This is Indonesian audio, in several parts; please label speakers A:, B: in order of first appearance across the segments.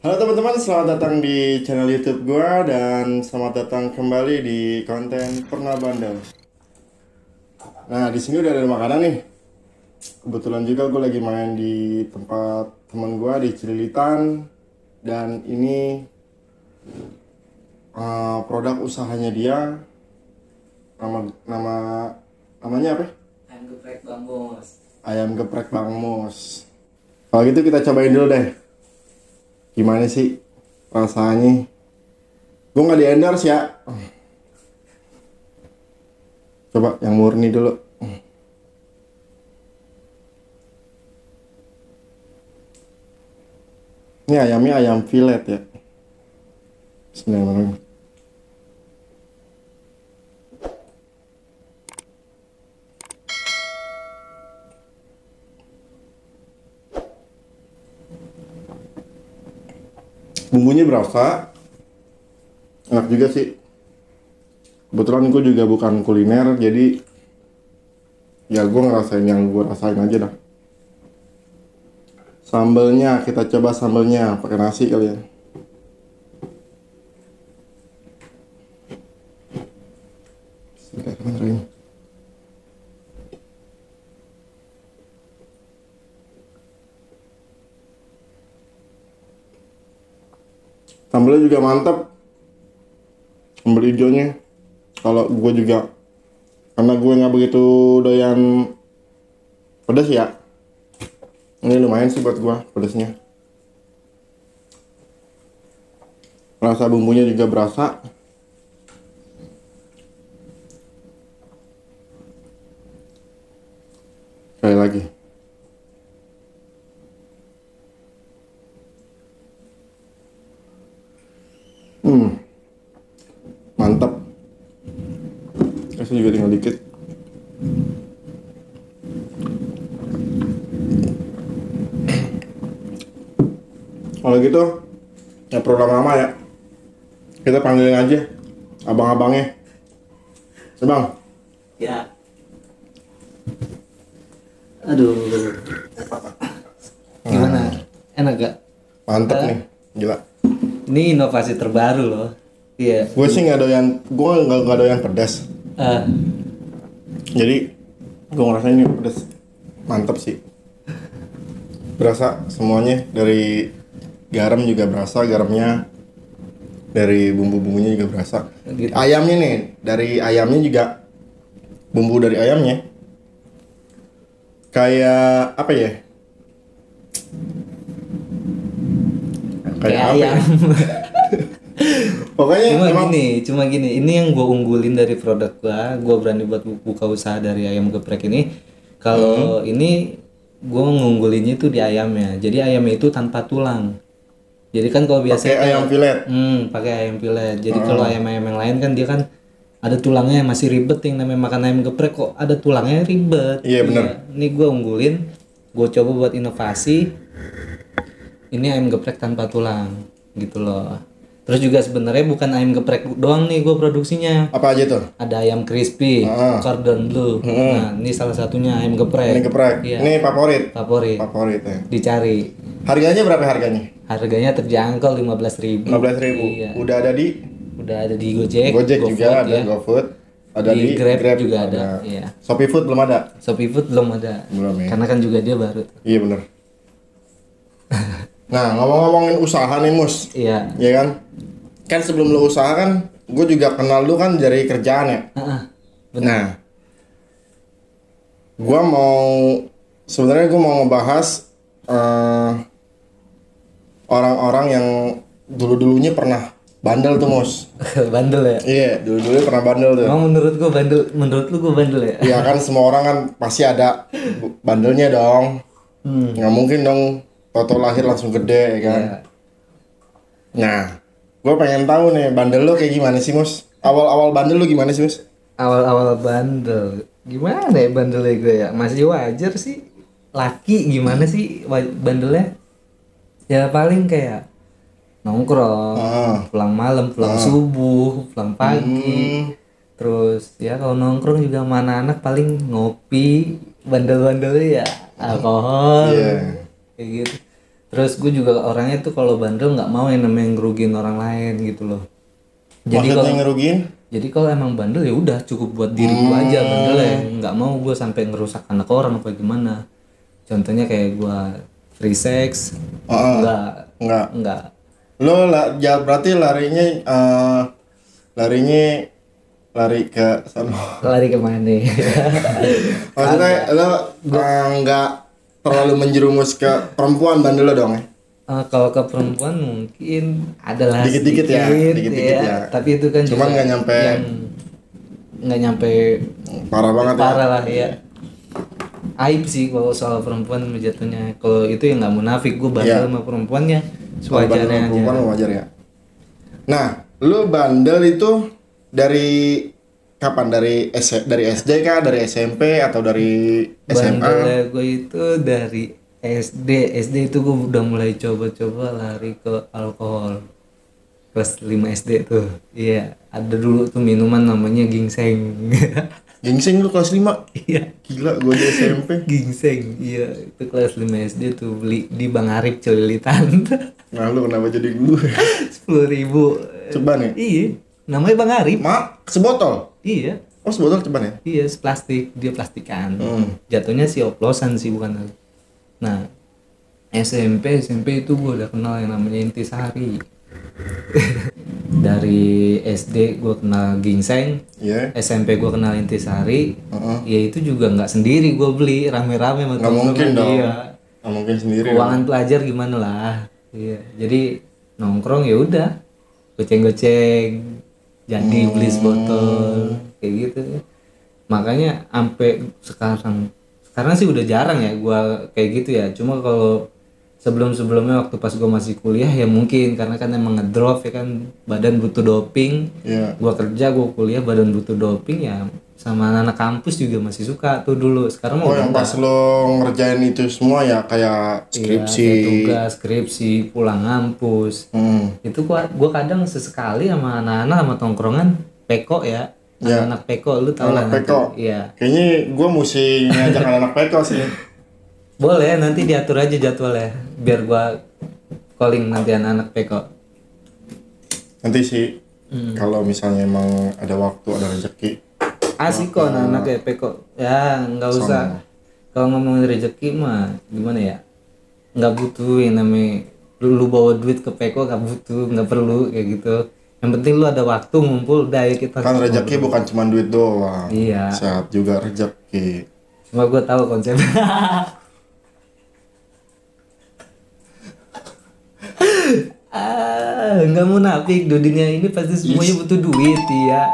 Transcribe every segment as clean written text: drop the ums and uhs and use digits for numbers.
A: Halo teman-teman, selamat datang di channel YouTube gua dan selamat datang kembali di konten Pernah Bandel. Nah, di sini udah ada makanan nih. Kebetulan juga gue lagi main di tempat teman gua di Cililitan dan ini produk usahanya dia. Nama namanya apa?
B: Ayam geprek Bang Bos.
A: Ayam geprek Bang Mus. Kalau gitu kita cobain dulu deh. Gimana sih rasanya? Gue nggak di endorse ya. Coba yang murni dulu. Ini ayamnya ayam filet ya. Bismillahirrahmanirrahim. Bumbunya berasa, enak juga sih. Kebetulan gue juga bukan kuliner, jadi ya gue ngerasain yang gue rasain aja dah. Sambelnya, kita coba sambelnya pakai nasi kali ya. Bismillahirrahmanirrahim. Sambelnya juga mantap. Sambel hijaunya. Kalau gue juga, karena gue nggak begitu doyan pedas ya. Ini lumayan sih buat gue pedasnya. Rasa bumbunya juga berasa. Sekali lagi. Mantap. Kasih juga tinggal dikit. Kalau gitu, ya perlu lama-lama ya. Kita panggilin aja abang-abangnya. Bang,
B: Ya. Aduh. Gimana? Enak gak?
A: mantep nih, gila.
B: Ini inovasi terbaru loh. Iya.
A: Gue sih nggak doyan pedas.
B: Eh,
A: Jadi gue ngerasain ini pedas, mantep sih. Berasa semuanya dari garam juga berasa, garamnya dari bumbu-bumbunya juga berasa.
B: Gitu.
A: Ayamnya nih, dari ayamnya juga bumbu dari ayamnya kayak apa ya?
B: kayak
A: Kayak apa ya?
B: ayam.
A: Pokoknya emang
B: Cuma gini. Ini yang gue unggulin dari produk gue berani buat buka usaha dari ayam geprek ini. Kalau ini gue ngunggulinnya itu di ayamnya. Jadi ayamnya itu tanpa tulang. Jadi kan kalau biasanya
A: pakai ayam filet.
B: pakai ayam filet. Jadi kalau ayam-ayam yang lain kan dia kan ada tulangnya, masih ribet yang namanya makan ayam geprek, kok ada tulangnya ribet.
A: Iya, bener.
B: Ini gue unggulin, gue coba buat inovasi. Ini ayam geprek tanpa tulang gitu loh. Terus juga sebenarnya bukan ayam geprek doang nih gue produksinya.
A: Apa aja tuh?
B: Ada ayam crispy, cordon bleu. Nah, ini salah satunya ayam geprek.
A: Ini geprek.
B: Iya.
A: Ini favorit.
B: Favorit.
A: Favorit ya.
B: Dicari.
A: Harganya berapa harganya?
B: Harganya terjangkau 15.000.
A: 15.000.
B: Iya.
A: Udah ada di
B: Udah ada di Gojek,
A: Gojek
B: GoFood
A: juga ada,
B: ya.
A: GoFood, ada
B: Di
A: di
B: Grab juga ada. Iya.
A: Shopee Food belum ada.
B: Shopee Food belum ada.
A: Belum ya.
B: Karena kan juga dia baru.
A: Iya bener. Nah, ngomong-ngomongin usaha nih Mus,
B: Iya.
A: ya kan? Kan sebelum lu usaha kan, gue juga kenal lu kan dari kerjaan ya.
B: Heeh. Benar.
A: Nah, gue mau sebenarnya gue mau ngebahas orang-orang yang dulu-dulunya pernah bandel tuh Mus.
B: Bandel ya.
A: Iya, dulu-dulunya pernah bandel tuh.
B: Emang menurut gua bandel, menurut lu gua bandel ya?
A: Iya kan semua orang kan pasti ada bandelnya dong. Nggak mungkin dong toto lahir langsung gede ya kan.
B: Iya.
A: Nah, gue pengen tahu nih bandel lo kayak gimana sih Mus? Awal-awal bandel lo gimana sih Mus?
B: Awal-awal bandel. Gimana ya bandelnya gue ya? Masih wajar sih. Laki gimana sih bandelnya? Ya paling kayak nongkrong, pulang malam, pulang subuh, pulang pagi. Terus ya kalau nongkrong juga sama anak-anak paling ngopi, bandel-bandelnya ya alkohol.
A: Iya.
B: Kayak gitu. Terus gue juga orangnya tuh kalau bandel nggak mau yang namanya ngerugiin orang lain gitu loh. Jadi
A: Maksudnya
B: kalau
A: ngerugiin?
B: jadi kalau emang bandel ya udah cukup buat diri gue aja bandel ya. Nggak mau gue sampai ngerusak anak orang apa gimana. Contohnya kayak gue free sex,
A: Enggak.
B: nggak
A: Lo ya berarti larinya lari ke sana.
B: lari kemana?
A: Maksudnya lo nggak terlalu menjerumus ke perempuan bandel lo dong ya?
B: Kalau ke perempuan mungkin adalah
A: Dikit-dikit ya, dikit-dikit ya.
B: Tapi itu kan
A: Cuman
B: juga
A: nggak nyampe
B: yang nggak nyampe
A: parah banget ya.
B: parah lah ya. Aib sih kalau soal perempuan jatuhnya. Kalau itu ya nggak munafik, gue bandel sama perempuannya
A: Kalau bandel
B: sewajarnya
A: sama
B: aja.
A: perempuan wajar ya. Nah, lo bandel itu dari kapan? Dari SD kah? Dari SMP atau dari SMA?
B: Bandelnya gue itu dari SD itu gue udah mulai coba-coba lari ke alkohol kelas 5 SD tuh. Iya, ada dulu tuh minuman namanya ginseng.
A: Gingseng lu kelas 5?
B: Iya,
A: Gila, gue di SMP.
B: ginseng. Iya, itu kelas 5 SD tuh beli di Bang Arif Celilitan.
A: Nah, lu kenapa jadi gue?
B: 10.000.
A: Ceban ya?
B: Iya, namanya Bang Arif.
A: Sebotol?
B: Iya,
A: Oh, sebotol ceban ya?
B: iya, plastik, dia plastikan. Jatuhnya sih oplosan sih bukan. Nah, SMP itu gue udah kenal yang namanya Intisari. Dari SD gue kenal ginseng,
A: Iya.
B: SMP gue kenal Intisari. Ya itu juga nggak sendiri gue beli, rame-rame sama
A: Nggak mungkin
B: temen-temen.
A: dong.
B: Iya.
A: Nggak mungkin sendiri.
B: Keuangan pelajar gimana lah. Iya. Jadi nongkrong ya udah, goceng-goceng, jadi beli sebotol kayak gitu. Makanya sampai sekarang sih udah jarang ya gua kayak gitu ya. Cuma kalau sebelumnya waktu pas gua masih kuliah ya mungkin karena kan emang ngedrop ya kan, badan butuh doping.
A: Iya.
B: Gua kerja, gua kuliah, badan butuh doping ya, sama anak kampus juga masih suka tuh dulu. Sekarang
A: Oh,
B: mau
A: yang pas lo ngerjain itu semua ya, kayak skripsi.
B: kayak tugas, skripsi, pulang ngampus. Itu gua kadang sesekali sama anak-anak sama tongkrongan peko ya. Anak peko lu tau lah
A: Anak
B: nanti.
A: peko.
B: Iya.
A: Kayaknya gue mesti ngajak anak peko sih.
B: Boleh, nanti diatur aja jadwalnya biar gua calling nanti anak-anak peko.
A: Nanti sih, kalau misalnya emang ada waktu, ada rezeki.
B: Asik kok anak-anak kayak peko. Ya, nggak usah. Kalau ngomongin rezeki mah gimana ya? Nggak butuh yang namanya lu bawa duit ke peko, nggak butuh, nggak perlu kayak gitu. Yang penting lu ada waktu ngumpul, udah ya kita.
A: Kan rezeki bukan cuma duit doang.
B: Iya.
A: Sehat juga rezeki.
B: Cuma gue tahu konsepnya. Nggak munafik, di dunia ini pasti semuanya butuh duit ya.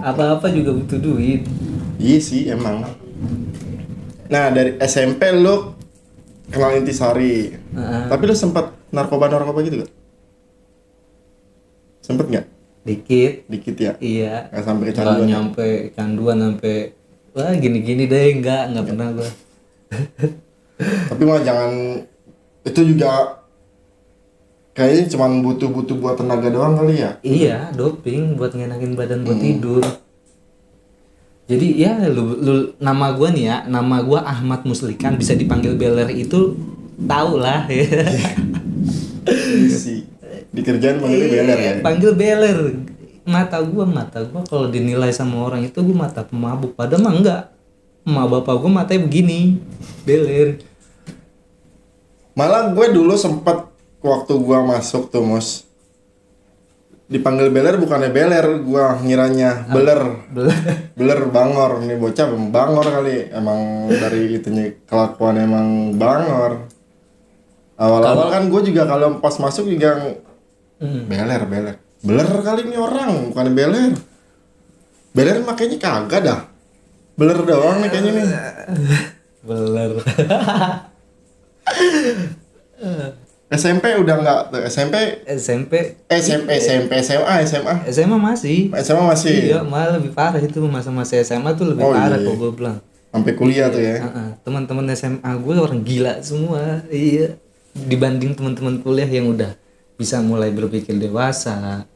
B: Apa-apa juga butuh duit.
A: Iya sih emang. Nah, dari SMP lu kenal Intisari. Tapi lu sempat narkoba gitu gak? Sempet nggak? Dikit ya.
B: Iya.
A: Nggak sampai
B: Nggak
A: kecanduan.
B: nyampe canduan sampai wah gini-gini deh, nggak pernah gua.
A: Tapi mah jangan, itu juga kayaknya cuma butuh buat tenaga doang kali ya.
B: Iya, doping buat ngenakin badan buat tidur. Jadi ya lu nama gua nih ya, nama gua Ahmad Muslikan, bisa dipanggil Beler itu tau lah ya.
A: Isi. Di kerjaan panggilnya beler ya.
B: Panggil Beler. Mata gua kalau dinilai sama orang itu gua mata pemabuk, padahal mah enggak. Emak bapak gua matanya begini, Beler.
A: Malah gue dulu sempet waktu gue masuk tuh Mus, dipanggil beler bukannya beler, gue ngiranya beler bangor. Ini bocah bangor kali, emang dari itunya kelakuan emang bangor. Awal-awal kan gue juga kalau pas masuk juga beler kali ini orang, bukan beler makanya kagak dah, beler doang nih kayaknya nih.
B: Beler.
A: SMP udah nggak tuh, SMP SMA
B: masih.
A: SMA masih.
B: Iya, malah lebih parah itu masa-masa SMA tuh lebih parah kok gue bilang.
A: Sampai kuliah tuh ya.
B: Teman-teman SMA gue orang gila semua. Iya. Dibanding teman-teman kuliah yang udah bisa mulai berpikir dewasa,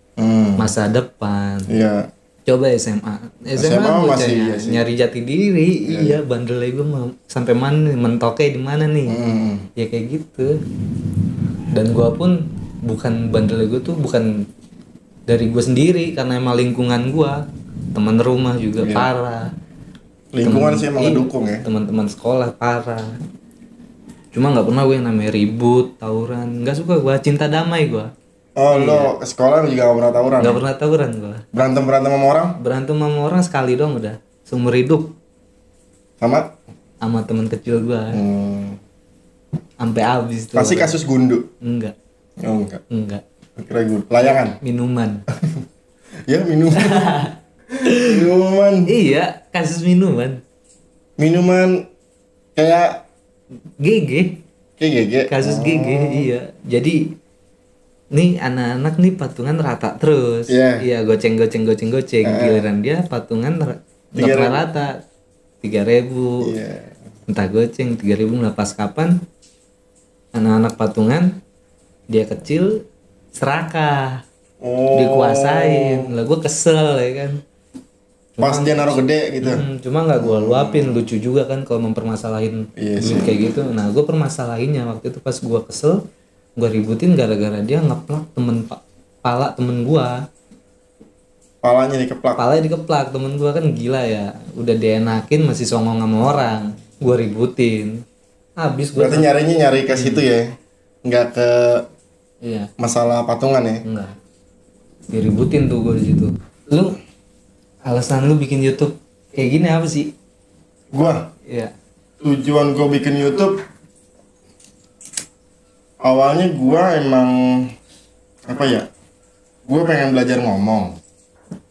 B: masa depan.
A: Iya.
B: Coba SMA
A: masih
B: bocahnya
A: iya sih.
B: nyari jati diri. Iya, bandelnya gue sampai mana nih, mentoknya di mana nih. Ya kayak gitu. Dan gua pun bukan bandel, gue tuh bukan dari gue sendiri, karena emang lingkungan gua, teman rumah juga parah.
A: Lingkungan sih emang ngedukung ya.
B: Teman-teman sekolah parah. Cuma nggak pernah gue yang namanya ribut, tawuran. Nggak suka gue, cinta damai gue.
A: Oh lo ke sekolah juga gak pernah tawuran?
B: Nggak pernah tawuran gue.
A: Berantem sama orang?
B: Berantem sama orang sekali dong udah. Seumur hidup. Sama teman kecil gue. Sampai habis tuh.
A: Pasti kasus gundu?
B: Enggak.
A: Oh enggak.
B: Enggak.
A: Kira gundu. Layangan?
B: Minuman.
A: Ya minuman. Minuman.
B: Iya, kasus minuman.
A: Minuman kayak
B: GG.
A: kayak GG.
B: Kasus GG, iya. Jadi nih anak-anak nih patungan rata terus. Iya, goceng. Giliran dia patungan nggak pernah rata. 3.000. Entah goceng 3.000 lah, pas kapan anak-anak patungan dia kecil serakah. Dikuasain. Lah gue kesel ya kan.
A: Pas dia naruh gede gitu.
B: Cuma nggak gue luapin, lucu juga kan kalau mempermasalahin duit kayak gitu. Nah gue permasalahinnya waktu itu pas gue kesel, gue ributin gara-gara dia ngeplak pala temen gue.
A: Palanya dikeplak
B: Temen gue kan gila ya, udah dienakin masih songong sama orang, gue ributin. Habis gue.
A: Berarti nyari ke situ ya, nggak ke masalah patungan ya?
B: Enggak. Diributin tuh gue di situ. Lu alasan lu bikin YouTube kayak gini apa sih?
A: Gua?
B: Iya.
A: Tujuan gua bikin YouTube awalnya gua emang apa ya? Gua pengen belajar ngomong.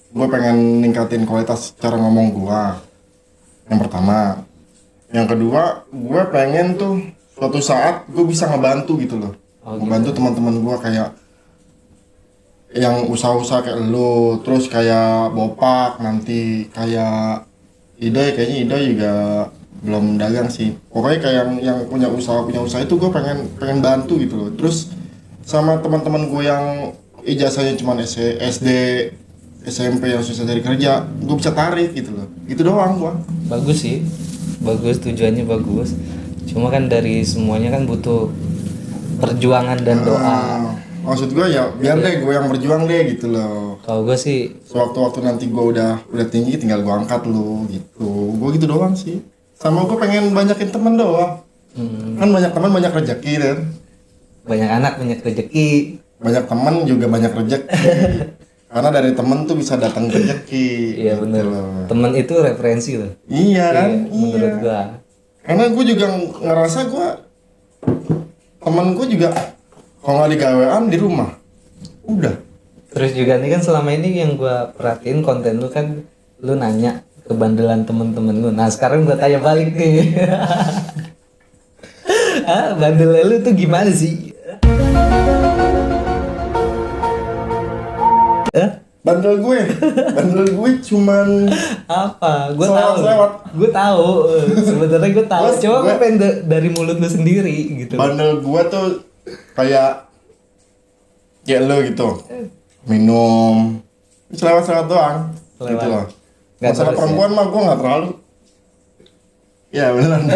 A: Gua pengen ningkatin kualitas cara ngomong gua. Yang pertama. Yang kedua, gua pengen tuh suatu saat gua bisa ngebantu gitu loh. Ngebantu teman-teman gua kayak yang usaha-usaha kayak lu, terus kayak Bopak, nanti kayak kayaknya Ida juga belum dagang sih. Pokoknya kayak yang punya usaha itu gue pengen bantu gitu loh. Terus sama teman-teman gue yang ijazahnya cuma SD, SMP yang susah cari kerja, gue bisa tarik gitu loh. Itu doang gue.
B: Bagus sih, bagus, tujuannya bagus. Cuma kan dari semuanya kan butuh perjuangan dan doa.
A: Maksud gue ya biar deh gue yang berjuang deh gitu loh.
B: Kalau gue sih
A: sewaktu-waktu nanti gue udah tinggi tinggal gue angkat lo gitu. Gue gitu doang sih. Sama gue pengen banyakin temen doang. Kan banyak teman banyak rezeki kan.
B: Banyak anak banyak rezeki.
A: Banyak teman juga banyak rezeki. Karena dari temen tuh bisa datang rezeki.
B: Iya gitu bener. Temen itu referensi loh.
A: Iya kan.
B: Menurut gue.
A: Karena gue juga ngerasa gue temen gue juga kalau nggak digawean di rumah, udah.
B: Terus juga nih kan selama ini yang gue perhatiin konten lu kan, lu nanya kebandelan temen-temen lu. Nah sekarang gue tanya balik nih. Bandel lu tuh gimana sih?
A: Bandel gue cuman
B: apa? Gue tahu. Sebenarnya gue tahu. Coba gue pengen dari mulut lu sendiri gitu.
A: Bandel gue tuh kayak lo gitu, minum, selewat doang, gitu loh. Masalah perempuan mah gue nggak terlalu. Ya beneran.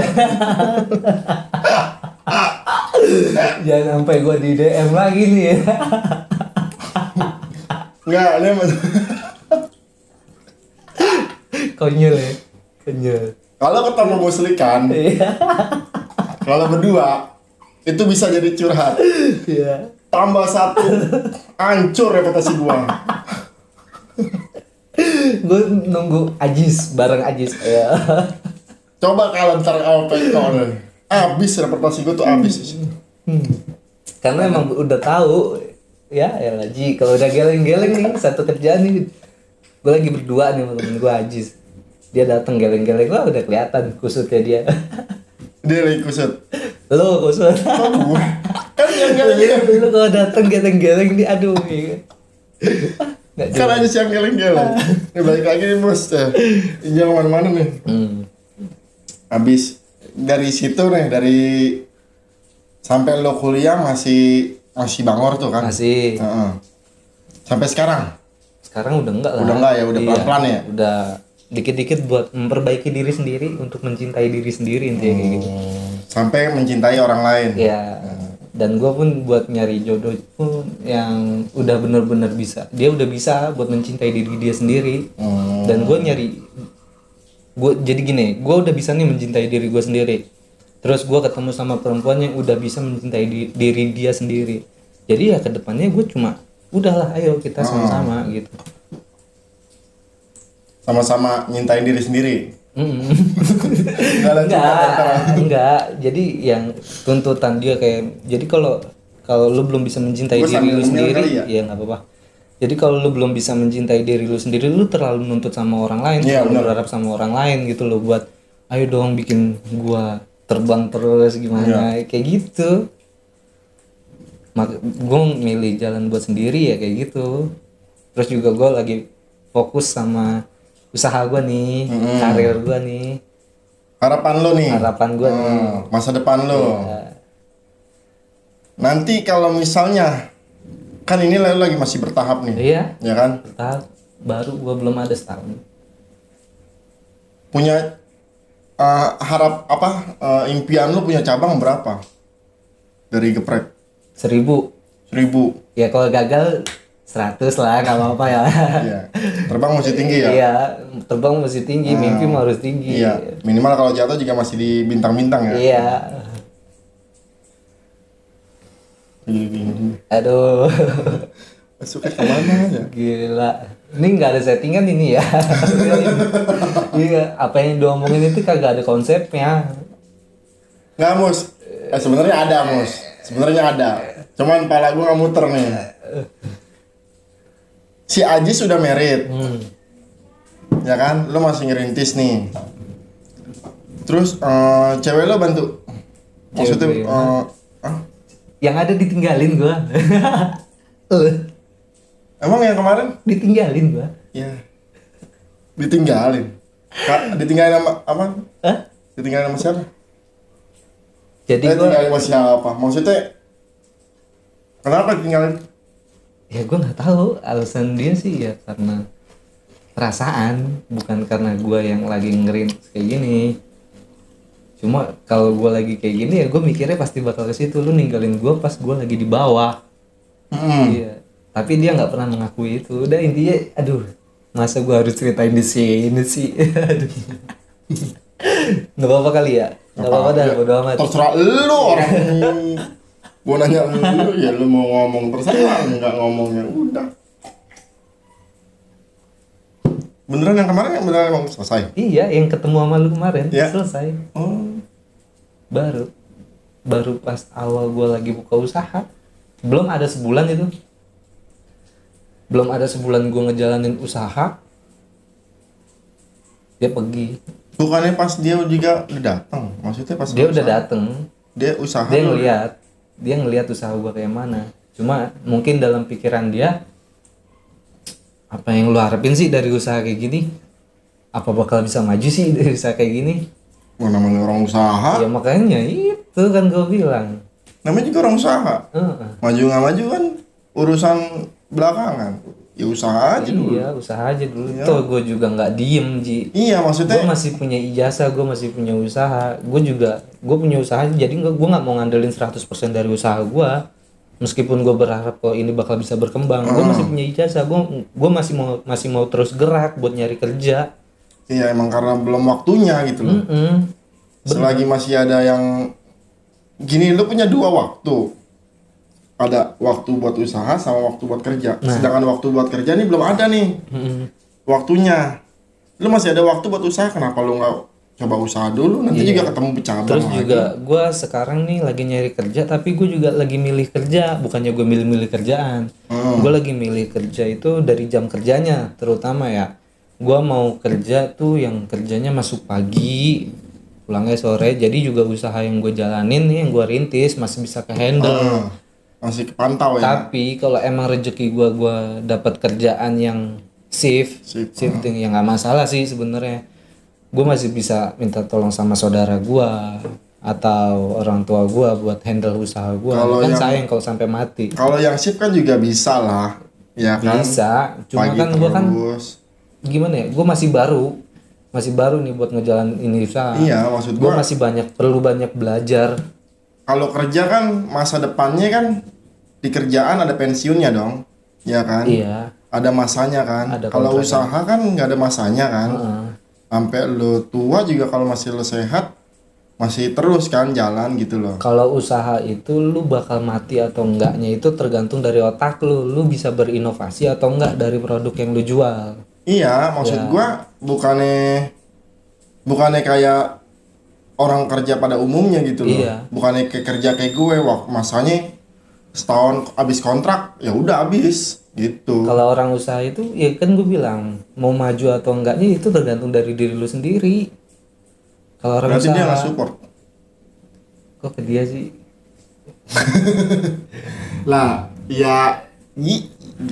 B: Jangan sampai gue di DM lagi nih ya.
A: Nggak, ini
B: konyol ya, konyol.
A: Kalau ketemu muslikan, kalau berdua itu bisa jadi curhat.
B: Iya.
A: Tambah satu, hancur reputasi gua.
B: Gue nunggu Ajis, bareng Ajis. Ya.
A: Coba kalau ntar Alpekon, abis reputasi gua tuh abis.
B: Karena emang udah tahu, ya lagi kalau udah geleng-geleng nih satu kerjaan nih, gue lagi berdua nih sama temen gue Ajis. Dia datang geleng-geleng, wah udah kelihatan kusutnya dia.
A: Dia lagi kusut.
B: Lo kusut.
A: Oh gue kan yang geleng-geleng.
B: Lu kalau datang geleng-geleng nih, aduh ya.
A: Kan aja siang geleng-geleng. Nih balik lagi nih bos, jangan mana-mana nih. Habis dari situ nih, dari sampai lo kuliah masih bangor tuh kan?
B: Masih.
A: Sampai sekarang?
B: Sekarang udah enggak lah.
A: Udah enggak ya, udah pelan-pelan ya?
B: Udah dikit-dikit buat memperbaiki diri sendiri untuk mencintai diri sendiri intinya kayak gitu.
A: Sampai mencintai orang lain.
B: Ya. Dan gue pun buat nyari jodoh pun yang udah bener-bener bisa, dia udah bisa buat mencintai diri dia sendiri. Dan gue nyari, gue jadi gini, gue udah bisa nih mencintai diri gue sendiri, terus gue ketemu sama perempuan yang udah bisa mencintai diri dia sendiri. Jadi ya kedepannya gue cuma udahlah, ayo kita sama-sama gitu.
A: Sama-sama nyintain diri sendiri.
B: Enggak. Jadi yang tuntutan dia kayak, jadi kalau lu belum bisa mencintai diri lu sendiri, ya nggak apa-apa. Jadi kalau lu belum bisa mencintai diri lu sendiri, lu terlalu nuntut sama orang lain, terlalu berharap sama orang lain gitu loh, buat ayo dong bikin gua terbang terus gimana, kayak gitu. Gue milih jalan buat sendiri ya kayak gitu. Terus juga gue lagi fokus sama usaha gue nih, karir gue nih,
A: harapan lo nih,
B: gue nih,
A: masa depan lo. Nanti kalau misalnya kan ini lo lagi masih bertahap nih, ya kan?
B: Bertahap, baru gue belum ada setahun.
A: Punya impian lo punya cabang berapa dari geprek?
B: 1000. Ya kalau gagal 100 lah, nggak apa-apa ya.
A: Iya. Terbang masih tinggi ya?
B: Iya, terbang masih tinggi, mimpi harus tinggi.
A: Iya. Minimal kalau jatuh juga masih di bintang-bintang ya?
B: Iya. Aduh.
A: Suka kemana ya?
B: Gila. Ini nggak ada settingan ini ya. Iya, apa yang diomongin itu kagak ada konsepnya.
A: Nggak, Mus. Sebenarnya ada, Mus. Sebenarnya ada. Cuman pala gue nggak muter nih. Si Aji sudah married, ya kan? Lo masih ngerintis nih. Terus cewek lo bantu? Maksudnya
B: yang ada ditinggalin gua.
A: Emang yang kemarin?
B: Ditinggalin gua.
A: Iya. Ditinggalin. Ditinggalin sama apa? Ditinggalin sama siapa?
B: Jadi gua
A: ditinggalin sama siapa? Maksudnya kenapa ditinggalin?
B: Ya gue nggak tahu alasan dia sih, ya karena perasaan, bukan karena gue yang lagi ngerintis kayak gini. Cuma kalau gue lagi kayak gini ya gue mikirnya pasti bakal ke situ, lu ninggalin gue pas gue lagi di bawah. Iya, tapi dia nggak pernah mengakui itu. Udah intinya, aduh, masa gue harus ceritain di sini sih. Aduh. Nggak apa-apa kali ya, nggak apa-apa dah, bodo amat.
A: Terserah lu orang. Gue nanya lu, ya lu mau ngomong terserah, nggak ngomongnya udah. Beneran yang kemarin yang beneran emang selesai?
B: Iya, yang ketemu sama lu kemarin selesai. Baru pas awal gue lagi buka usaha, belum ada sebulan itu. Belum ada sebulan gue ngejalanin usaha, dia pergi.
A: Bukannya pas dia juga udah datang? Maksudnya pas
B: dia udah datang,
A: dia usaha,
B: dia ngelihat usaha gua kayak mana. Cuma mungkin dalam pikiran dia, apa yang lu harapin sih dari usaha kayak gini? Apa bakal bisa maju sih dari usaha kayak gini?
A: Namanya orang usaha.
B: Ya makanya itu kan gua bilang.
A: Namanya juga orang usaha. Maju nggak maju kan urusan belakangan. Ya usaha aja dulu.
B: Iya, usaha aja dulu. Ya. Tuh gue juga nggak diem, Ji.
A: Iya, maksudnya
B: gue masih punya ijazah, gue masih punya usaha. Gue punya usaha, jadi gue nggak mau ngandelin 100% dari usaha gue. Meskipun gue berharap kalau ini bakal bisa berkembang, gue masih punya ijazah. Gue masih mau terus gerak buat nyari kerja.
A: Iya, emang karena belum waktunya gitu loh. Selagi masih ada yang gini, lu punya 2 waktu. Ada waktu buat usaha sama waktu buat kerja. Sedangkan waktu buat kerja nih belum ada nih waktunya. Lu masih ada waktu buat usaha, kenapa lu nggak coba usaha dulu? Nanti juga ketemu cabang.
B: Terus lagi. Juga gue sekarang nih lagi nyari kerja, tapi gue juga lagi milih kerja. Bukannya gue milih kerjaan, gue lagi milih kerja itu dari jam kerjanya, terutama ya. Gue mau kerja tuh yang kerjanya masuk pagi, pulangnya sore. Jadi juga usaha yang gue jalanin nih, yang gue rintis masih bisa ke handle.
A: Masih kepantau ya.
B: Tapi kalau emang rezeki gue dapat kerjaan yang shifting yang nggak masalah sih sebenarnya. Gue masih bisa minta tolong sama saudara gue atau orang tua gue buat handle usaha gue. Kan sayang kalau sampai mati.
A: Kalau yang shift kan juga bisa lah, ya kan?
B: Bisa. Cuma pagi kan gue kan gimana ya? Gue masih baru nih buat ngejalan ini usaha.
A: Iya, maksud
B: gue masih perlu banyak belajar.
A: kalau kerja kan masa depannya kan di kerjaan ada pensiunnya dong, ya kan?
B: Iya,
A: Ada masanya kan.
B: ada
A: Kalau
B: kontraknya.
A: usaha kan nggak ada masanya kan.
B: Heeh.
A: Sampai lu tua juga kalau masih lu sehat masih terus kan jalan gitu loh.
B: Kalau usaha itu lu bakal mati atau enggaknya itu tergantung dari otak lu. Lu bisa berinovasi atau enggak dari produk yang lu jual.
A: Iya, maksud
B: Ya.
A: gua bukannya bukannya kayak orang kerja pada umumnya gitu loh.
B: Iya.
A: Bukannya kayak kerja kayak gue, wah masanya setahun habis kontrak, ya udah habis gitu.
B: Kalau orang usaha itu ya kan gue bilang mau maju atau enggaknya itu tergantung dari diri lu sendiri. Kalau orang
A: Berarti dia
B: usaha
A: nggak support.
B: kok ke dia sih?
A: Lah, ya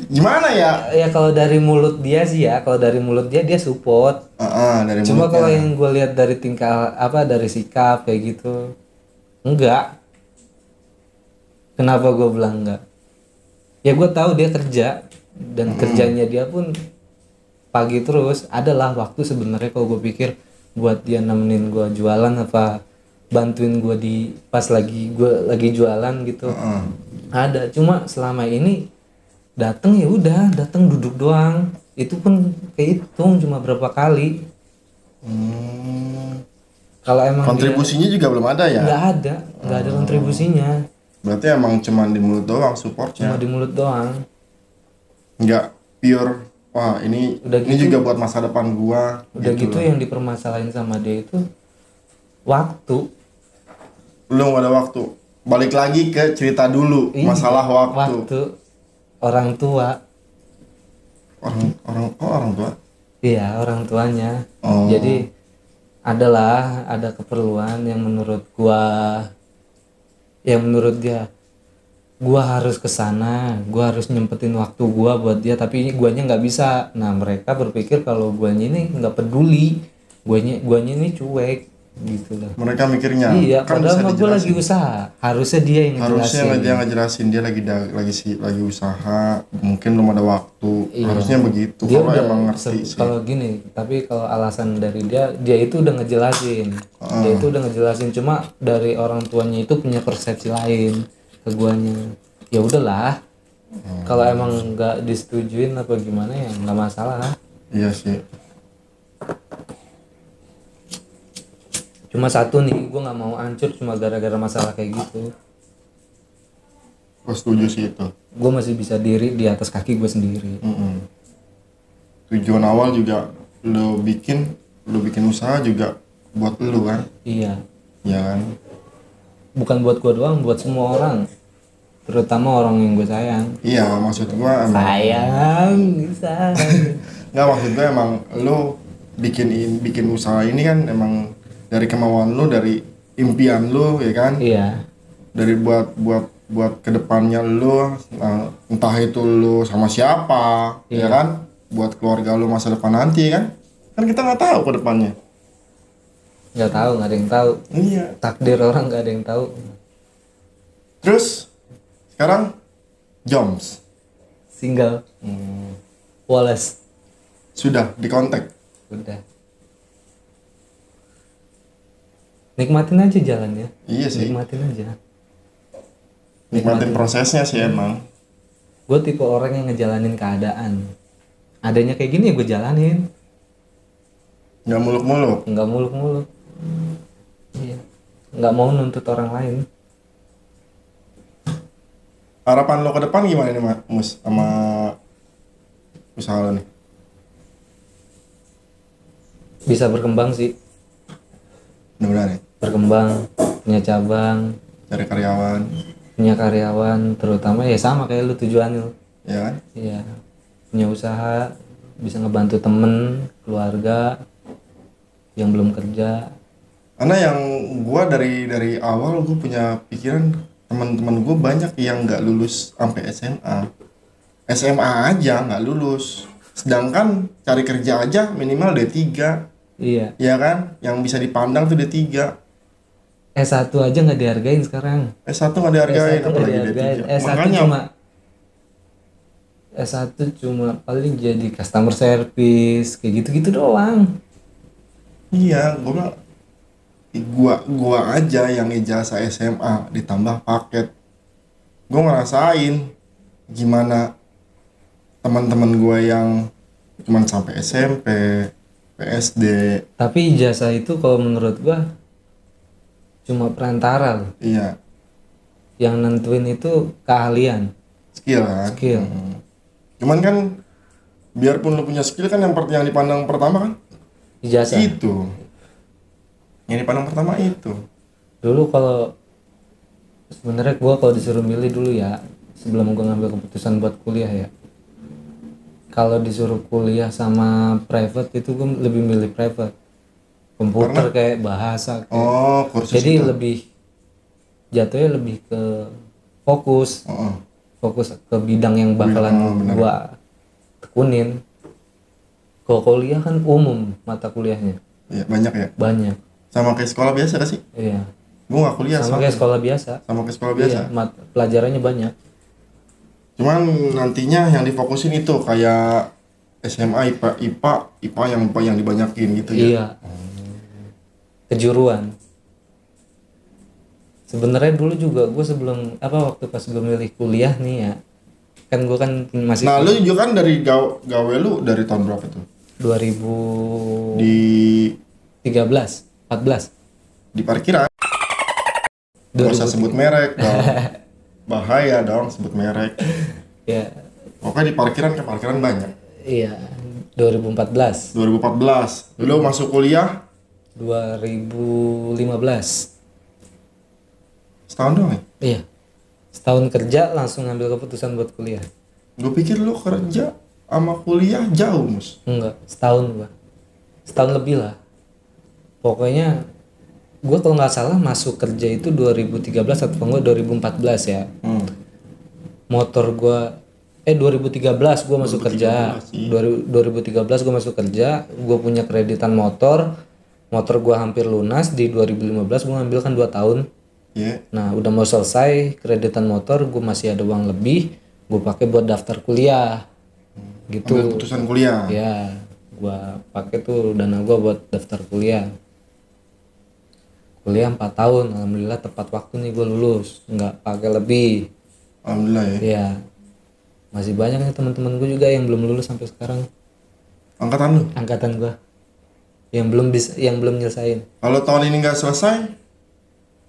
A: gimana ya?
B: Ya kalau dari mulut dia sih ya, kalau dari mulut dia support.
A: Dari
B: Cuma
A: mulutnya.
B: kalau yang gue lihat dari tingkah apa dari sikap kayak gitu, enggak. Kenapa gue bilang enggak? Ya gue tahu dia kerja dan kerjanya dia pun pagi terus. Adalah waktu sebenarnya kalau gue pikir buat dia nemenin gue jualan apa bantuin gue di pas gue lagi jualan gitu. Ada, cuma selama ini datang ya udah datang duduk doang. Itu pun kehitung cuma berapa kali. Kalau emang
A: Kontribusinya juga belum ada ya?
B: nggak ada kontribusinya,
A: Berarti emang cuman di mulut doang supportnya.
B: cuma di mulut doang.
A: Nggak pure, wah ini
B: Udah
A: ini
B: gitu-
A: juga buat masa depan gua.
B: Udah gitu
A: loh.
B: yang dipermasalahin sama dia itu waktu.
A: Lu nggak ada waktu. Balik lagi ke cerita dulu,
B: Iya,
A: masalah waktu.
B: orang tua.
A: Orang tua.
B: Iya, orang tuanya.
A: Oh.
B: Jadi ada keperluan yang menurut dia gua harus kesana, gua harus nyempetin waktu gua buat dia, tapi ini guanya nggak bisa. Nah mereka berpikir kalau guanya ini nggak peduli, guanya ini cuek gitu lah.
A: Mereka mikirnya
B: Iya,
A: kan
B: padahal
A: bisa
B: mah gua lagi
A: dijelasin.
B: usaha, harusnya dia yang
A: Harusnya
B: ngejelasin.
A: dia ngejelasin dia lagi usaha, mungkin belum ada waktu.
B: Iya.
A: Harusnya begitu.
B: Dia
A: Kalau
B: udah
A: emang ngerti sih.
B: kalau gini, tapi kalau alasan dari dia itu udah ngejelasin. Dia itu udah ngejelasin, cuma dari orang tuanya itu punya persepsi lain ke guanya. Ya udahlah. Kalau emang nggak disetujuin apa gimana ya nggak masalah.
A: Iya sih.
B: Cuma satu nih, gue nggak mau hancur cuma gara-gara masalah kayak gitu.
A: Gue setuju sih itu.
B: Gue masih bisa diri di atas kaki gue sendiri.
A: Tujuan awal juga lo bikin usaha juga buat lo kan,
B: Iya.
A: ya kan.
B: Bukan buat gue doang, buat semua orang. Terutama orang yang gue sayang.
A: Iya, maksud gua emang
B: Sayang.
A: nggak, maksud gua emang lo bikin usaha ini kan emang dari kemauan lo, dari impian lo, ya kan.
B: Iya.
A: Dari buat kedepannya lo, entah itu lo sama siapa, ya kan, buat keluarga lo masa depan nanti kan kita nggak tahu ke depannya.
B: Nggak tahu, nggak ada yang tahu.
A: Iya.
B: Takdir orang nggak ada yang tahu.
A: Terus sekarang Joms
B: Single. Wallace.
A: sudah dikontak.
B: Udah. Nikmatin aja jalannya.
A: Iya sih,
B: Nikmatin aja.
A: nikmatin prosesnya sih emang.
B: Gue tipe orang yang ngejalanin keadaan. Adanya kayak gini ya gue jalanin.
A: Nggak muluk-muluk.
B: Nggak muluk-muluk. Iya. Nggak mau nuntut orang lain.
A: Harapan lo ke depan gimana nih Mus sama usaha lo nih?
B: Bisa berkembang sih.
A: Mudah-mudahan ya,
B: Berkembang. Punya cabang.
A: cari karyawan,
B: Punya karyawan. Terutama ya sama kayak lu tujuan lu.
A: ya kan.
B: Iya. Punya usaha. Bisa ngebantu temen. Keluarga. Yang belum kerja.
A: Karena yang gua dari awal gue punya pikiran teman-teman gue banyak yang nggak lulus sampai SMA aja nggak lulus, sedangkan cari kerja aja minimal D3,
B: Iya.
A: ya kan, yang bisa dipandang tuh D3.
B: S1 aja nggak dihargain sekarang.
A: S1 nggak dihargain,
B: S1 nggak
A: apalagi
B: dihargain.
A: D3.
B: S1
A: Makanya
B: cuma paling jadi customer service kayak gitu-gitu doang.
A: iya, gue bilang Gua aja yang ijazah SMA ditambah paket. Gua ngerasain gimana teman-teman gua yang cuman sampai SMP, PSD.
B: Tapi ijazah itu kalau menurut gua cuma perantara loh.
A: Iya,
B: Yang nentuin itu keahlian,
A: skill kan.
B: skill.
A: Cuman kan biarpun lu punya skill kan yang dipandang pertama kan
B: Ijazah.
A: itu. Yang dipandang pertama itu.
B: Dulu kalau sebenarnya gua kalau disuruh milih dulu ya, sebelum gua ngambil keputusan buat kuliah ya. Kalau disuruh kuliah sama private itu gua lebih milih private. Komputer kayak bahasa kayak.
A: Oh, kursus
B: Jadi
A: itu.
B: lebih jatuhnya lebih ke fokus,
A: Oh,
B: fokus ke bidang yang bakalan
A: benar.
B: gua tekunin. Kalau kuliah kan umum mata kuliahnya
A: iya banyak ya.
B: banyak.
A: Sama kayak sekolah biasa gak sih?
B: Iya.
A: Gua nggak kuliah
B: Sama kayak sekolah biasa.
A: sama kayak sekolah biasa.
B: Iya, pelajarannya banyak.
A: Cuman nantinya yang difokusin itu kayak SMA IPA yang dibanyakin gitu ya.
B: Iya. Kejuruan. Sebenarnya dulu juga gue sebelum waktu pas gue milih kuliah nih ya, kan gue kan masih
A: Nah, lu juga kan dari gawe lu dari tahun berapa tuh?
B: 2013,
A: Di
B: 14.
A: di parkiran. Gak usah sebut merek dong. Bahaya dong sebut merek.
B: Ya,
A: Pokoknya di parkiran banyak.
B: iya. 2014,
A: 2014. Lu masuk kuliah
B: 2015.
A: setahun doang ya?
B: Iya. Setahun kerja langsung ngambil keputusan buat kuliah.
A: Gue pikir lu kerja sama kuliah jauh, Mus.
B: Enggak, setahun gua. Setahun lebih lah. Pokoknya gua kalau nggak salah masuk kerja itu 2013 atau enggak 2014 ya. Motor gua 2013 gua masuk kerja. 2013 gua masuk kerja, gua punya kreditan motor. Motor gua hampir lunas di 2015, gua ngambil kan 2 tahun.
A: Iya.
B: Nah, udah mau selesai kreditan motor, gua masih ada uang lebih, gua pakai buat daftar kuliah. Gitu.
A: Ambil keputusan kuliah.
B: Ya, gua pakai tuh dana gua buat daftar kuliah. Kuliah 4 tahun, alhamdulillah tepat waktu nih gua lulus, nggak pakai lebih.
A: Alhamdulillah ya.
B: Ya, masih banyak nih teman-teman gua juga yang belum lulus sampai sekarang.
A: Angkatan lu.
B: Angkatan gua yang belum bisa, yang belum nyelesain.
A: Kalau tahun ini nggak selesai,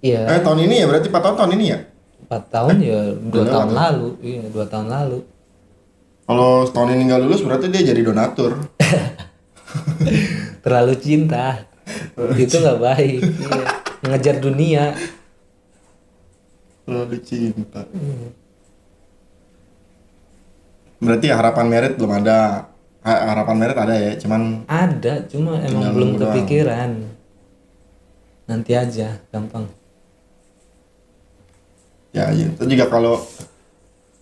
B: Iya,
A: tahun ini ya berarti 4 tahun ini ya.
B: 4 tahun ya 2
A: udah
B: tahun
A: lewat.
B: lalu. Iya, 2 tahun lalu.
A: Kalau tahun ini nggak lulus berarti dia jadi donatur.
B: Terlalu cinta. Itu nggak baik. Iya. Mengejar dunia.
A: Terlalu cinta. Berarti harapan merit belum ada. Harapan merit ada ya, cuman
B: Ada, cuma emang
A: Tinggal
B: belum
A: nunggu doang.
B: kepikiran. Nanti aja, gampang.
A: ya itu juga kalau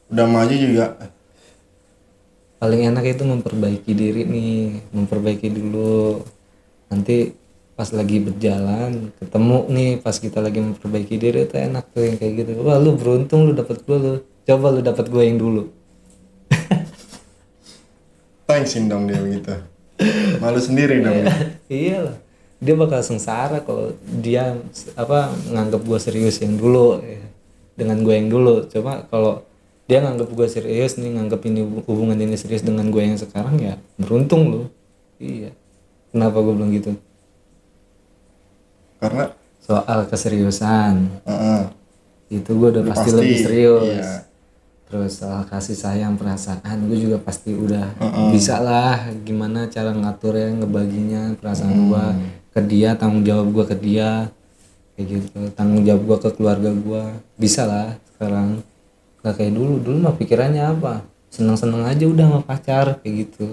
A: udah maju juga.
B: Paling enak itu memperbaiki diri nih, memperbaiki dulu. Nanti pas lagi berjalan, ketemu nih pas kita lagi memperbaiki diri itu enak tuh yang kayak gitu. Wah, lu beruntung lu dapet gue lu. Coba lu dapet gue yang dulu.
A: Thanksin dong dia begitu. Malu sendiri dong.
B: Iya lah. Dia bakal sengsara kalau dia nganggap gue serius yang dulu ya. Dengan gue yang dulu. Coba kalau dia nganggap gue serius nih, nganggap ini hubungan ini serius dengan gue yang sekarang, ya beruntung lu. Iya. Kenapa gue bilang gitu?
A: Karena
B: Soal keseriusan itu gue udah
A: udah
B: pasti lebih serius.
A: iya.
B: Terus soal kasih sayang, perasaan gue juga pasti udah bisa lah gimana cara ngaturnya, ngebaginya perasaan gue ke dia, tanggung jawab gue ke dia kayak gitu, tanggung jawab gue ke keluarga gue bisa lah sekarang. Gak kayak dulu mah pikirannya apa, seneng-seneng aja udah sama pacar kayak gitu.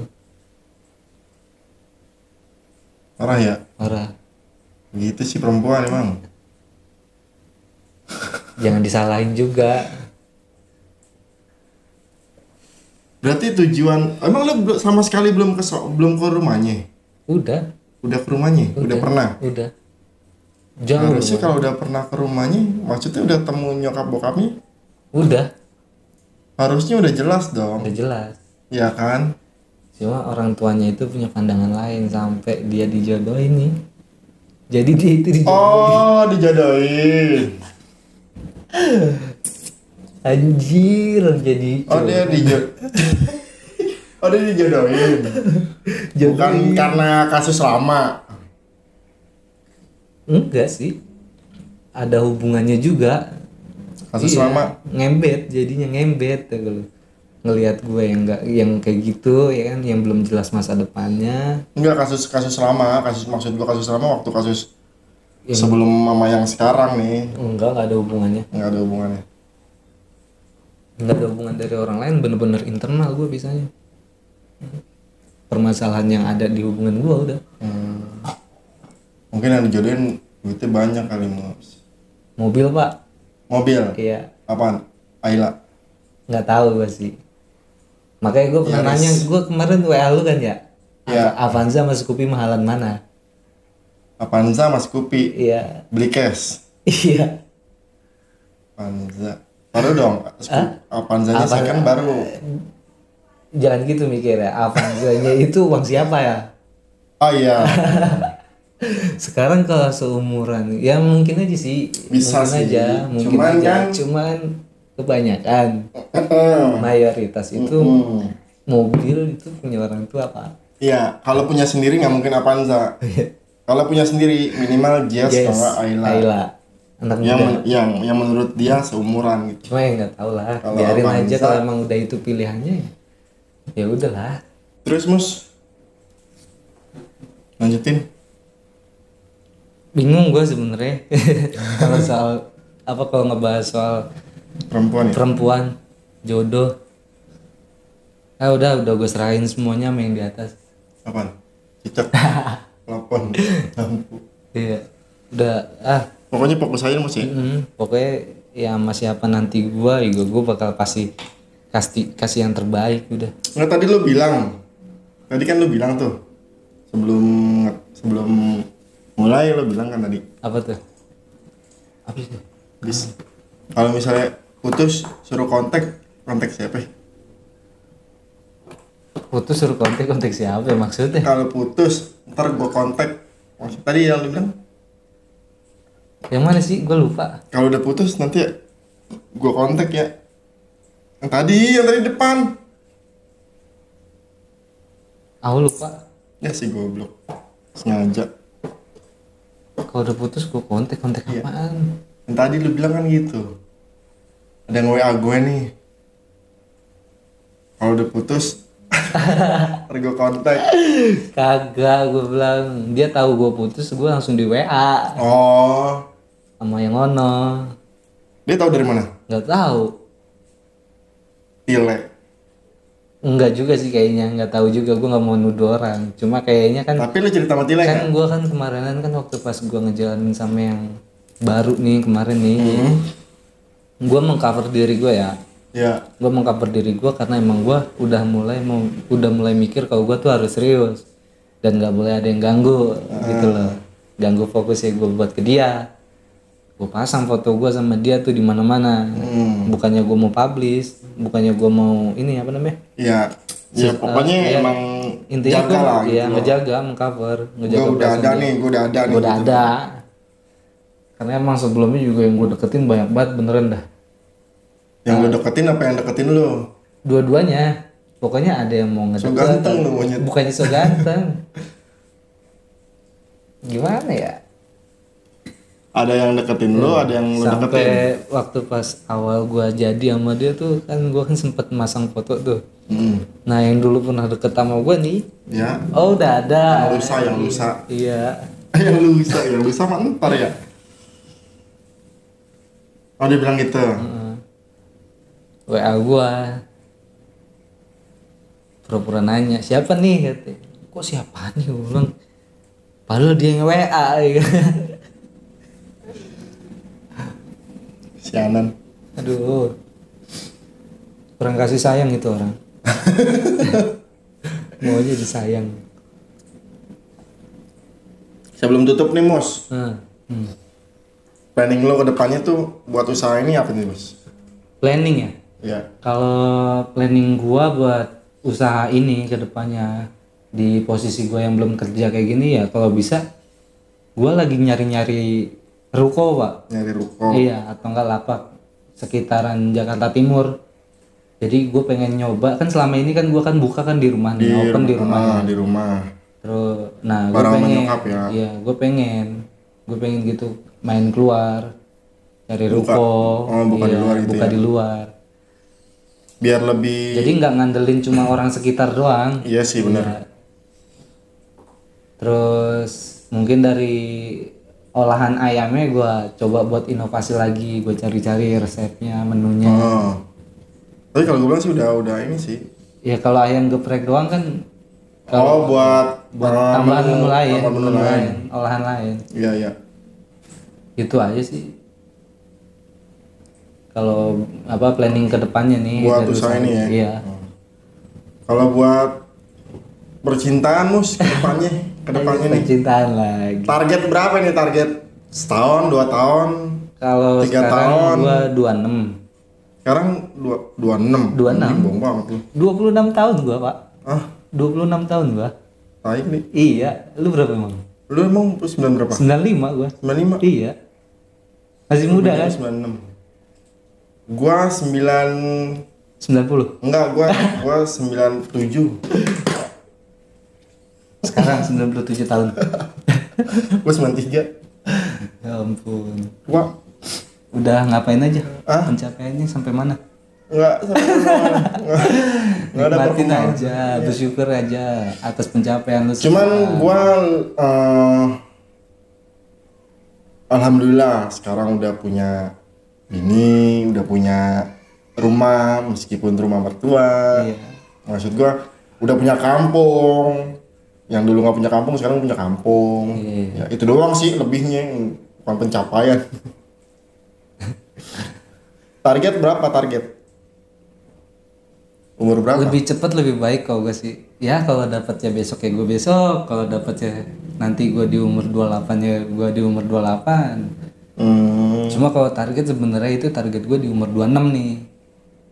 A: Parah ya.
B: Parah.
A: Gitu sih perempuan emang.
B: Jangan disalahin juga.
A: Berarti tujuan emang lu sama sekali belum ke rumahnya?
B: Udah
A: Udah ke rumahnya? Udah pernah?
B: Udah jauh.
A: Harusnya kalau udah pernah ke rumahnya, maksudnya udah temu nyokap bokapnya?
B: Udah
A: Harusnya udah jelas dong.
B: udah jelas.
A: Ya kan?
B: Cuma orang tuanya itu punya pandangan lain sampai dia dijodohin nih. Jadi dia itu dijodohin.
A: Oh, dijodohin.
B: Anjir, jadi
A: Oh, Oh, dia dijodohin. Bukan karena kasus lama.
B: Enggak sih, ada hubungannya juga.
A: Kasus
B: Iya,
A: lama.
B: ngembet, jadinya ngembet ya kalau ngelihat gue yang enggak, yang kayak gitu ya kan, yang belum jelas masa depannya.
A: Enggak, kasus lama. Maksud gua kasus lama waktu kasus
B: Yang
A: sebelum mama yang sekarang nih.
B: enggak ada hubungannya.
A: Enggak ada hubungannya.
B: Enggak ada hubungan dari orang lain, bener-bener internal gue bisanya. Permasalahan yang ada di hubungan gue udah.
A: Mungkin yang dijodohin duitnya banyak kali, Mus.
B: Mobil pak?
A: Mobil?
B: Iya.
A: Apaan? Ayla?
B: Nggak tahu gue sih. Makanya gue pernah nanya, gue kemarin WA lu kan ya?
A: Iya.
B: Avanza sama Scoopy mahalan mana?
A: Avanza mas Scoopy?
B: Iya.
A: Beli cash?
B: Iya.
A: Avanza baru dong. Avanzanya second baru.
B: Jangan gitu mikir ya. Avanzanya itu uang siapa ya?
A: Oh iya.
B: Sekarang kalau seumuran ya mungkin aja sih.
A: Bisa
B: mungkin
A: sih.
B: aja, mungkin
A: Cuman
B: aja.
A: kan
B: Cuman kebanyakan mayoritas itu mobil itu punya orang tua pak.
A: Iya, kalau punya sendiri nggak mungkin Avanza. Kalau punya sendiri minimal Jazz
B: Yes,
A: atau nggak Ayla.
B: Ayla. Anak
A: Yang,
B: muda.
A: yang menurut dia seumuran gitu.
B: Cuma ya nggak tahu lah.
A: Kalau
B: Biarin
A: Avanza-
B: aja kalau emang udah itu pilihannya ya udahlah.
A: Terus Mus, lanjutin.
B: Bingung gue sebenarnya kalau soal apa, kalau ngebahas soal
A: Perempuan ya?
B: perempuan, jodoh. Udah gue serahin semuanya sama yang di atas.
A: Apaan? Cicak. Telepon. Lampu.
B: Iya. Udah
A: Pokoknya fokus aja Mus ya.
B: pokoknya ya sama siapa nanti gue bakal kasih yang terbaik udah.
A: Nggak, tadi kan lu bilang tuh sebelum mulai lu bilang kan tadi,
B: Apa tuh? Apa sih?
A: kalau misalnya putus suruh kontak siapa ya?
B: Putus suruh kontak siapa ya maksudnya?
A: Kalau putus ntar gua kontak. Maksud tadi yang lu bilang
B: Yang mana sih? Gue lupa.
A: kalau udah putus nanti gua kontak ya. Yang tadi depan.
B: Aku lupa.
A: Ya si goblok. Sengaja.
B: Kalau udah putus gue kontak
A: Iya.
B: apaan?
A: Yang tadi lu bilang kan gitu. Ada yang WA gue nih. Kalau udah putus ntar gua kontak.
B: Kagak, gue bilang dia tahu gue putus, gue langsung di WA
A: Oh,
B: sama yang ono.
A: dia tahu dari mana?
B: Nggak tahu.
A: Tile.
B: Enggak juga sih kayaknya, nggak tahu juga, gue nggak mau nuduh orang. Cuma kayaknya kan
A: Tapi lu cerita sama Tile
B: kan
A: nggak?
B: gue kan kemarinan kan waktu pas gue ngejalanin sama yang baru nih kemarin nih, gue mengcover diri gue ya.
A: Ya.
B: Gue mengcover diri gue karena emang gue udah mulai mikir kalau gue tuh harus serius dan nggak boleh ada yang ganggu gitu loh, ganggu fokusnya gue buat ke dia. Gue pasang foto gue sama dia tuh di mana-mana. Bukannya gue mau publish, bukannya gue mau ini apa namanya?
A: Ya, ya pokoknya
B: ya,
A: emang
B: intinya
A: jaga
B: gue
A: lah gitu.
B: ya ngejaga, mengcover, ngejaga.
A: Gue udah ada nih,
B: Gue udah
A: gitu.
B: ada. Karena emang sebelumnya juga yang gue deketin banyak banget beneran dah.
A: Yang lu deketin apa yang deketin lu?
B: Dua-duanya. Pokoknya ada yang mau ngedeket.
A: So ganteng lu monyet.
B: Bukannya so ganteng. Gimana ya?
A: Ada yang deketin lu, ada yang lu deketin.
B: Sampai waktu pas awal gua jadi sama dia tuh kan gua kan sempet masang foto tuh. Nah yang dulu pernah deket sama gua nih,
A: Ya.
B: oh udah ada.
A: Yang lusa.
B: Iya.
A: yang lusa mah ntar ya. Oh dia bilang gitu.
B: WA gua pura-pura nanya siapa nih katanya. Kok siapa nih gua bilang. Padahal dia yang WA ya.
A: Sianan.
B: Aduh. Kurang kasih sayang itu orang. Maunya disayang.
A: Sebelum tutup nih Mus, planning lo ke depannya tuh buat usaha ini apa nih Mus?
B: Planning ya?
A: Ya.
B: Kalau planning gua buat usaha ini ke depannya di posisi gua yang belum kerja kayak gini ya, kalau bisa Gue lagi nyari-nyari ruko pak.
A: Nyari ruko.
B: Iya, atau enggak lapak sekitaran Jakarta Timur. Jadi gue pengen nyoba, kan selama ini kan gue kan buka kan di rumah nih, open di rumah.
A: Di rumah.
B: Terus, nah gue
A: Barang sama
B: pengen,
A: nyokap ya.
B: iya gue pengen gitu main keluar, cari ruko,
A: buka di luar gitu
B: buka
A: ya.
B: di luar.
A: Biar lebih.
B: Jadi nggak ngandelin cuma orang sekitar doang.
A: Iya sih benar.
B: Iya. Terus mungkin dari olahan ayamnya gue coba buat inovasi lagi, gue cari-cari resepnya, menunya.
A: Tapi kalau gue bilang sih udah ini sih.
B: Ya kalau ayam geprek doang kan.
A: Buat
B: Tambahan menu lain,
A: menu lain.
B: olahan lain.
A: Iya.
B: Itu aja sih. Kalau apa planning ke depannya nih
A: Buat
B: dari
A: usaha ini ya.
B: Iya.
A: Kalau buat percintaan Mus ke depannya nih.
B: Percintaan lagi.
A: Target berapa nih target? Setahun, 2 tahun?
B: Kalau
A: 3
B: sekarang
A: tahun?
B: gua 26.
A: Sekarang 26.
B: 26.
A: Bohong banget lu.
B: 26 tahun gua, Pak. 26 tahun gua.
A: Baik nih.
B: Iya, lu berapa emang?
A: Lu emang 9 berapa?
B: 95 gua.
A: 95?
B: Iya. Masih muda kan?
A: 96. Gua
B: 90.
A: Enggak, gua 97.
B: Sekarang 97 tahun.
A: Gua 93.
B: Ya ampun.
A: Gua
B: Udah ngapain aja? Pencapaiannya sampai mana?
A: enggak ada
B: Nikmatin
A: perkembangan.
B: aja, bersyukur aja atas pencapaian lu.
A: Cuman gua alhamdulillah sekarang udah punya bini, udah punya rumah meskipun rumah mertua.
B: Iya.
A: Maksud gua udah punya kampung. Yang dulu nggak punya kampung sekarang punya kampung.
B: Iya.
A: Ya, itu doang sih lebihnya, bukan pencapaian. Target berapa target? Umur berapa?
B: Lebih cepat lebih baik kalau gue sih. Ya kalau dapatnya besok ya gue besok, kalau dapatnya nanti gue di umur 28 ya gue di umur 28. Cuma kalau target sebenarnya itu target gue di umur 26 nih.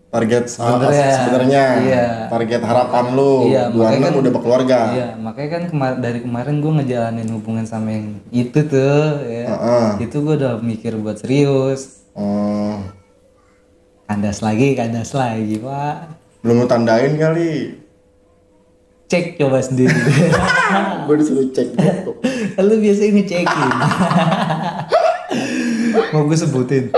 A: Target sebenarnya
B: iya.
A: target harapan lu
B: Iya,
A: 26
B: kan,
A: udah berkeluarga.
B: Iya, makanya kan dari kemarin gue ngejalanin hubungan sama yang itu tuh ya. Itu gue udah mikir buat serius. Kandas lagi Pak.
A: Belum lu tandain kali.
B: Cek coba sendiri.
A: Gue disuruh cek foto.
B: Lu biasanya ngecekin. Mau gue sebutin.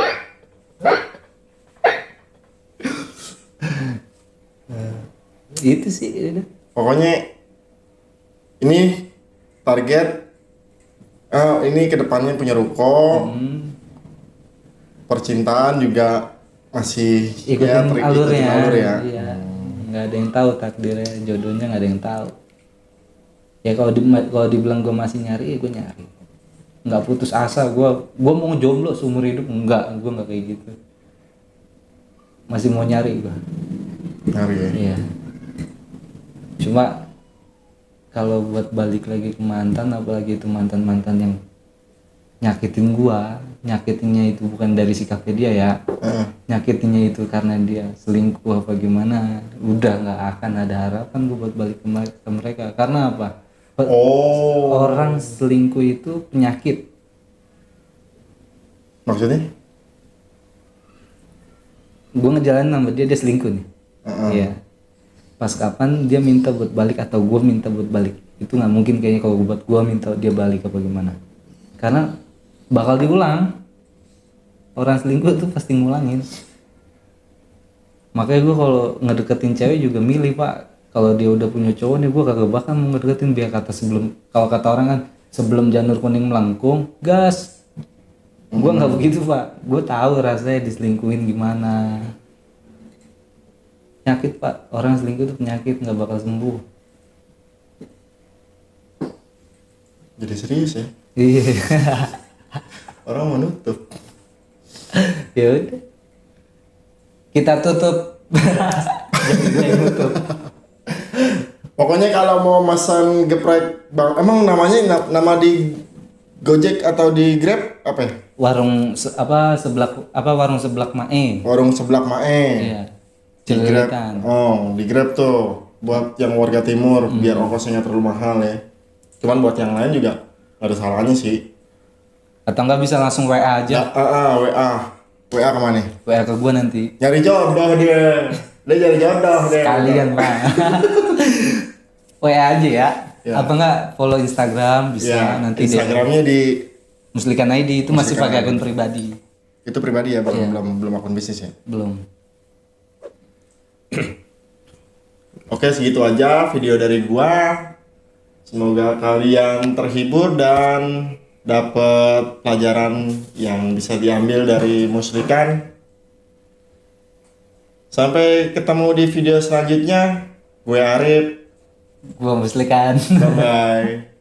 B: Itu sih udah.
A: Pokoknya ini target ini kedepannya punya ruko. Percintaan juga masih
B: Ikutin alurnya.
A: alur ya.
B: Iya. Nggak ada yang tahu takdirnya, jodohnya nggak ada yang tahu. Ya kalau dibilang gue masih nyari, ya gue nyari. Nggak putus asa, gue mau jomblo seumur hidup, gue nggak kayak gitu. Masih mau nyari gue.
A: Nyari ya.
B: Iya. Cuma kalau buat balik lagi ke mantan, apalagi itu mantan yang nyakitin gua, nyakitinnya itu bukan dari sikapnya dia ya, nyakitinnya itu karena dia selingkuh apa gimana, udah nggak akan ada harapan gua buat balik ke mereka. Karena apa? Orang selingkuh itu penyakit.
A: Maksudnya?
B: Gua ngejalanin sama dia selingkuh nih. Iya. Pas kapan dia minta buat balik atau gua minta buat balik, itu nggak mungkin kayaknya kalau buat gua minta dia balik apa gimana. Karena bakal diulang. Orang selingkuh tuh pasti ngulangin. Makanya gue kalau ngedeketin cewek juga milih pak. Kalau dia udah punya cowok nih gue kagak bakal mau ngedeketin, biar kata kalau kata orang kan sebelum janur kuning melengkung gas. Gue nggak begitu pak. Gue tahu rasanya diselingkuhin gimana. Penyakit pak. Orang selingkuh tuh penyakit, nggak bakal sembuh.
A: Jadi serius ya?
B: Iya.
A: Orang menutup.
B: Ya udah. Kita tutup. Jangan tutup.
A: Pokoknya kalau mau pesan geprek bang, emang namanya nama di Gojek atau di Grab apa ya?
B: Warung warung seblak Mae.
A: Warung seblak Mae.
B: Iya.
A: Di Grab.
B: Celilitan.
A: Di Grab tuh buat yang warga timur biar ongkosnya nggak terlalu mahal ya. Cuman buat yang lain juga nggak ada salahnya sih.
B: Atau enggak bisa langsung WA aja.
A: WA kemana?
B: WA ke gua nanti.
A: Nyari jodoh dia. Dia nyari jodoh dia.
B: Sekalian, Pak. WA aja ya.
A: Ya.
B: Apa enggak follow Instagram bisa
A: Ya,
B: nanti
A: Instagramnya di
B: Muslikan ID itu masih
A: Muslikan
B: pakai
A: ID.
B: akun pribadi.
A: itu pribadi ya,
B: Iya.
A: belum akun bisnis ya.
B: Belum.
A: Oke, segitu aja video dari gua. Semoga kalian terhibur dan dapat pelajaran yang bisa diambil dari Muslikan. Sampai ketemu di video selanjutnya. Gue Arif.
B: Gua Muslikan.
A: Bye bye.